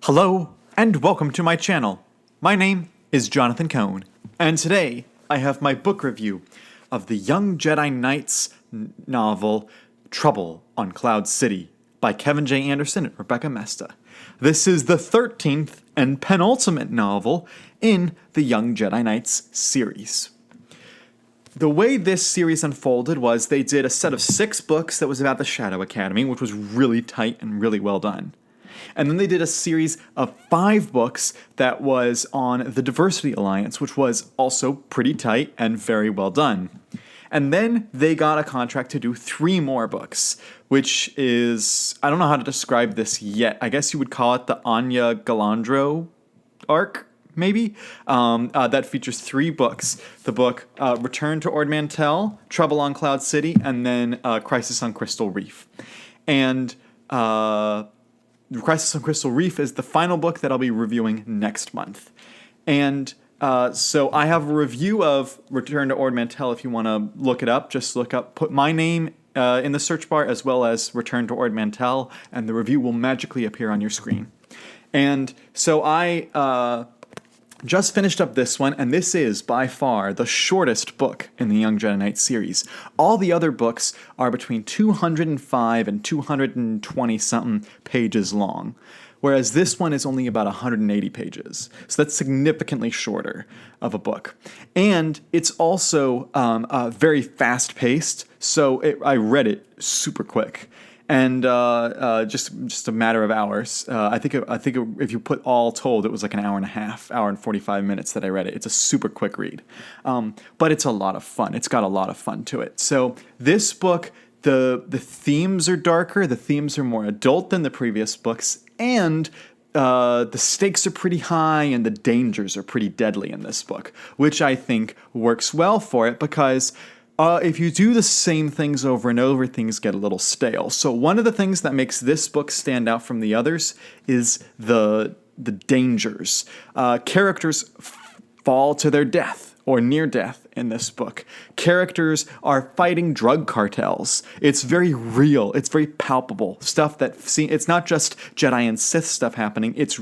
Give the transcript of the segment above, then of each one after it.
Hello, and welcome to my channel. My name is Jonathan Cohn, and today I have my book review of the Young Jedi Knights novel Trouble on Cloud City by Kevin J. Anderson and Rebecca Mesta. This is the 13th and penultimate novel in the Young Jedi Knights series. The way this series unfolded was they did a set of 6 books that was about the Shadow Academy, which was really tight and really well done. And then they did a series of 5 books that was on the Diversity Alliance, which was also pretty tight and very well done. And then they got a contract to do 3 more books, which is, I don't know how to describe this yet. I guess you would call it the Anya Galandro arc, maybe? That features 3 books. The book Return to Ord Mantell, Trouble on Cloud City, and then Crisis on Crystal Reef. And Crisis on Crystal Reef is the final book that I'll be reviewing next month. And so I have a review of Return to Ord Mantell. If you want to look it up, just put my name in the search bar as well as Return to Ord Mantell, and the review will magically appear on your screen. And so I just finished up this one, and this is by far the shortest book in the Young Jedi Knights series. All the other books are between 205 and 220-something pages long, whereas this one is only about 180 pages. So that's significantly shorter of a book. And it's also very fast-paced, so I read it super quick. And just a matter of hours. I think if you put all told, it was like an hour and a half, hour and 45 minutes that I read it. It's a super quick read, but it's a lot of fun. It's got a lot of fun to it. So this book, the themes are darker. The themes are more adult than the previous books, and the stakes are pretty high and the dangers are pretty deadly in this book, which I think works well for it because if you do the same things over and over, things get a little stale. So one of the things that makes this book stand out from the others is the dangers. Characters fall to their death or near death in this book. Characters are fighting drug cartels. It's very real. It's very palpable. Stuff that it's not just Jedi and Sith stuff happening. It's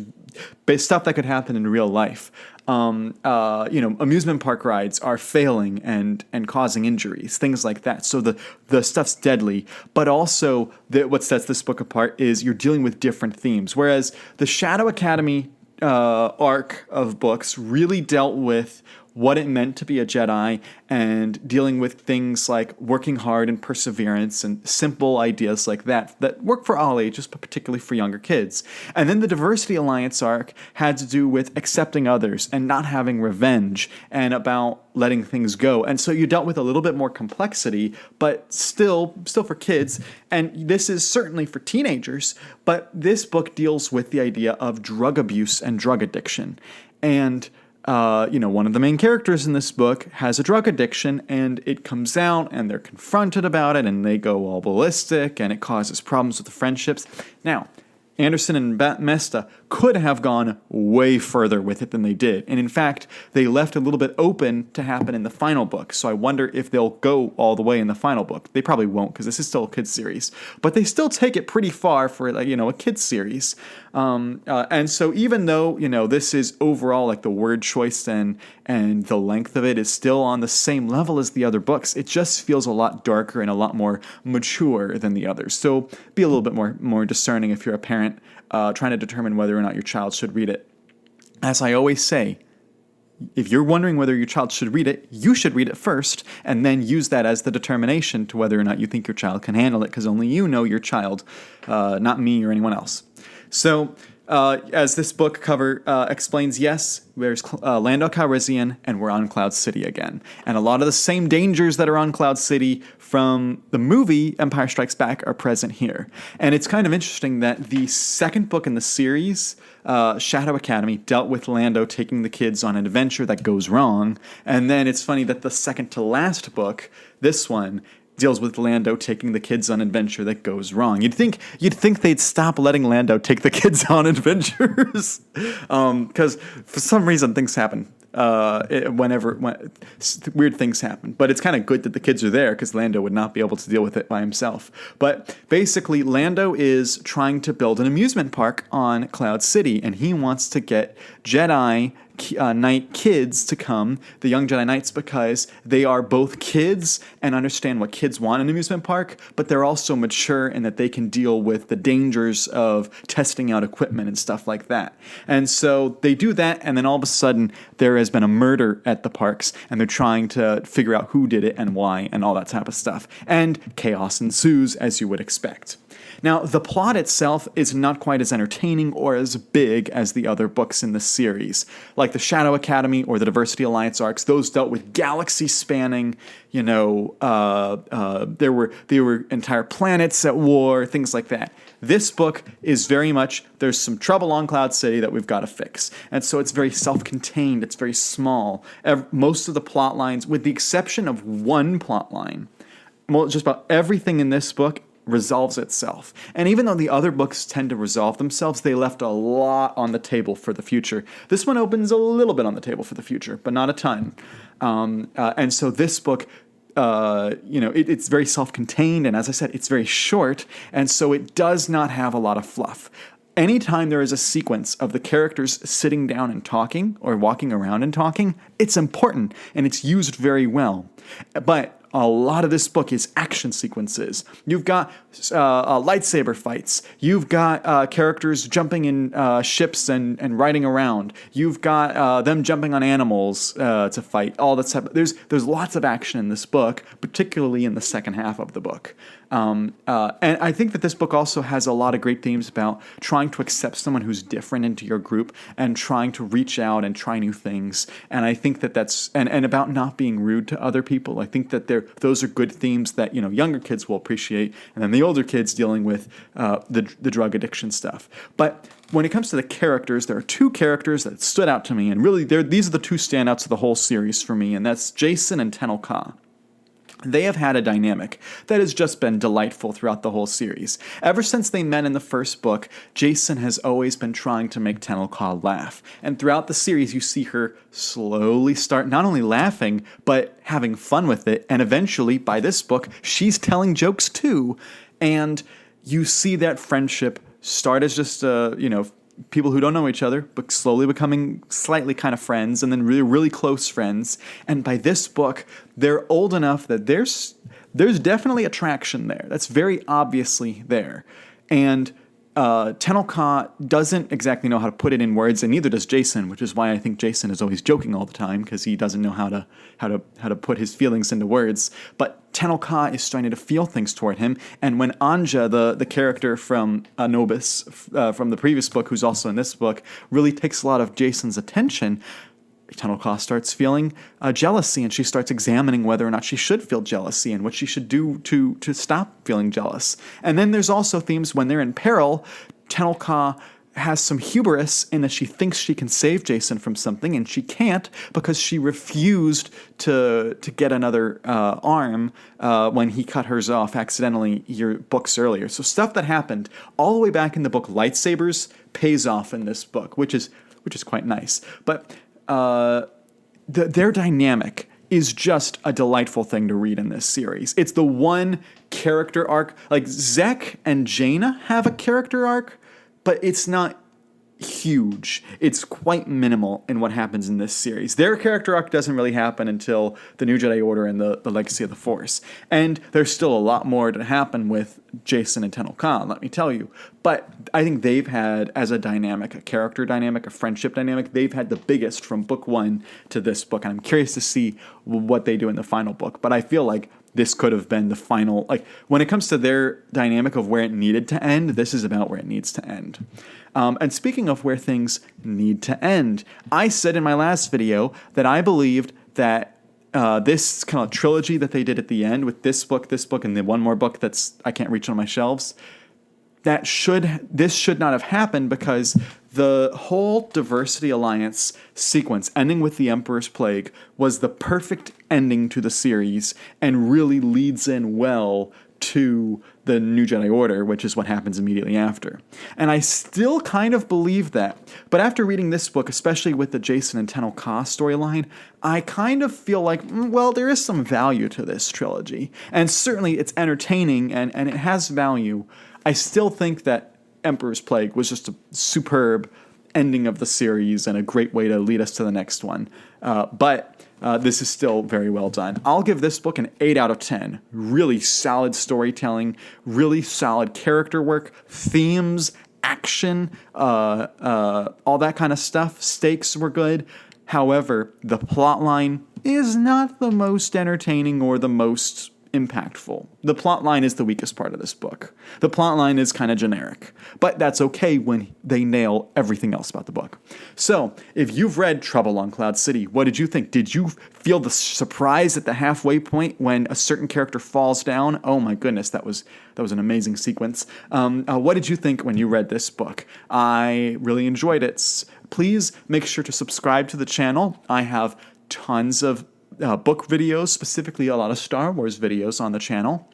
stuff that could happen in real life. Amusement park rides are failing and causing injuries, things like that. So the stuff's deadly, but also what sets this book apart is you're dealing with different themes. Whereas the Shadow Academy arc of books really dealt with what it meant to be a Jedi and dealing with things like working hard and perseverance and simple ideas like that work for all ages, but particularly for younger kids. And then the Diversity Alliance arc had to do with accepting others and not having revenge and about letting things go. And so you dealt with a little bit more complexity, but still for kids. And this is certainly for teenagers, but this book deals with the idea of drug abuse and drug addiction. And one of the main characters in this book has a drug addiction, and it comes out, and they're confronted about it, and they go all ballistic, and it causes problems with the friendships. Now, Anderson and Mesta could have gone way further with it than they did. And in fact, they left a little bit open to happen in the final book. So I wonder if they'll go all the way in the final book. They probably won't because this is still a kid's series. But they still take it pretty far for a kid's series. And so even though, this is overall like the word choice and the length of it is still on the same level as the other books, it just feels a lot darker and a lot more mature than the others. So be a little bit more discerning if you're a parent trying to determine whether or not your child should read it. As I always say, if you're wondering whether your child should read it, you should read it first, and then use that as the determination to whether or not you think your child can handle it, because only you know your child, not me or anyone else. So, as this book cover explains, yes, there's Lando Calrissian, and we're on Cloud City again. And a lot of the same dangers that are on Cloud City from the movie Empire Strikes Back are present here. And it's kind of interesting that the second book in the series, Shadow Academy, dealt with Lando taking the kids on an adventure that goes wrong. And then it's funny that the second to last book, this one, deals with Lando taking the kids on an adventure that goes wrong. You'd think they'd stop letting Lando take the kids on adventures, because for some reason things happen. weird things happen. But it's kind of good that the kids are there because Lando would not be able to deal with it by himself. But basically, Lando is trying to build an amusement park on Cloud City, and he wants to get Jedi Knight kids to come, the Young Jedi Knights, because they are both kids and understand what kids want in an amusement park, but they're also mature in that they can deal with the dangers of testing out equipment and stuff like that. And so they do that, and then all of a sudden there has been a murder at the parks, and they're trying to figure out who did it and why and all that type of stuff. And chaos ensues, as you would expect. Now, the plot itself is not quite as entertaining or as big as the other books in the series. Like the Shadow Academy or the Diversity Alliance arcs, those dealt with galaxy-spanning, there were entire planets at war, things like that. This book is very much, there's some trouble on Cloud City that we've got to fix. And so it's very self-contained, it's very small. Most of the plot lines, with the exception of one plot line, just about everything in this book resolves itself. And even though the other books tend to resolve themselves, they left a lot on the table for the future. This one opens a little bit on the table for the future, but not a ton. And so this book, it's very self-contained, and as I said, it's very short, and so it does not have a lot of fluff. Anytime there is a sequence of the characters sitting down and talking or walking around and talking, it's important, and it's used very well. But a lot of this book is action sequences. You've got lightsaber fights. You've got characters jumping in ships and riding around. You've got them jumping on animals to fight. All that stuff. There's lots of action in this book, particularly in the second half of the book. And I think that this book also has a lot of great themes about trying to accept someone who's different into your group and trying to reach out and try new things. And I think that that's and about not being rude to other people. I think that those are good themes that younger kids will appreciate, and then the older kids dealing with the drug addiction stuff. But when it comes to the characters, there are two characters that stood out to me, and really these are the two standouts of the whole series for me, and that's Jacen and Tenel Ka. They have had a dynamic that has just been delightful throughout the whole series. Ever since they met in the first book, Jacen has always been trying to make Tenel Ka laugh. And throughout the series, you see her slowly start not only laughing, but having fun with it. And eventually, by this book, she's telling jokes too. And you see that friendship start as just, people who don't know each other, but slowly becoming slightly kind of friends, and then really, really close friends. And by this book, they're old enough that there's definitely attraction there. That's very obviously there. And Tenel Ka doesn't exactly know how to put it in words, and neither does Jacen, which is why I think Jacen is always joking all the time, because he doesn't know how to put his feelings into words. But Tenel Ka is starting to feel things toward him, and when Anja, the character from Anubis from the previous book, who's also in this book, really takes a lot of Jacen's attention, Tenel Ka starts feeling jealousy, and she starts examining whether or not she should feel jealousy and what she should do to stop feeling jealous. And then there's also themes when they're in peril. Tenel Ka has some hubris in that she thinks she can save Jacen from something, and she can't because she refused to get another arm when he cut hers off accidentally books earlier. So stuff that happened all the way back in the book Lightsabers pays off in this book, which is quite nice. But their dynamic is just a delightful thing to read in this series. It's the one character arc. Like, Zek and Jaina have a character arc, but it's not huge. It's quite minimal in what happens in this series. Their character arc doesn't really happen until the New Jedi Order and the Legacy of the Force. And there's still a lot more to happen with Jacen and Tenel Ka, let me tell you. But I think they've had, as a dynamic, a character dynamic, a friendship dynamic, they've had the biggest from book one to this book. And I'm curious to see what they do in the final book. But I feel like this could have been the final, like, when it comes to their dynamic of where it needed to end, this is about where it needs to end. And speaking of where things need to end, I said in my last video that I believed that this kind of trilogy that they did at the end with this book, and the one more book that's I can't reach on my shelves, this should not have happened because the whole Diversity Alliance sequence, ending with the Emperor's Plague, was the perfect ending to the series and really leads in well to the New Jedi Order, which is what happens immediately after. And I still kind of believe that. But after reading this book, especially with the Jacen and Tenel Ka storyline, I kind of feel like, well, there is some value to this trilogy. And certainly it's entertaining and it has value. I still think that Emperor's Plague was just a superb ending of the series and a great way to lead us to the next one. But this is still very well done. I'll give this book an 8 out of 10. Really solid storytelling, really solid character work, themes, action, all that kind of stuff. Stakes were good. However, the plotline is not the most entertaining or the most impactful. The plotline is the weakest part of this book. The plotline is kind of generic, but that's okay when they nail everything else about the book. So, if you've read Trouble on Cloud City, what did you think? Did you feel the surprise at the halfway point when a certain character falls down? Oh my goodness, that was an amazing sequence. What did you think when you read this book? I really enjoyed it. Please make sure to subscribe to the channel. I have tons of book videos, specifically a lot of Star Wars videos on the channel.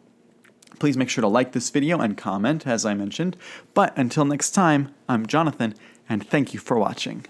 Please make sure to like this video and comment, as I mentioned. But until next time, I'm Jonathan, and thank you for watching.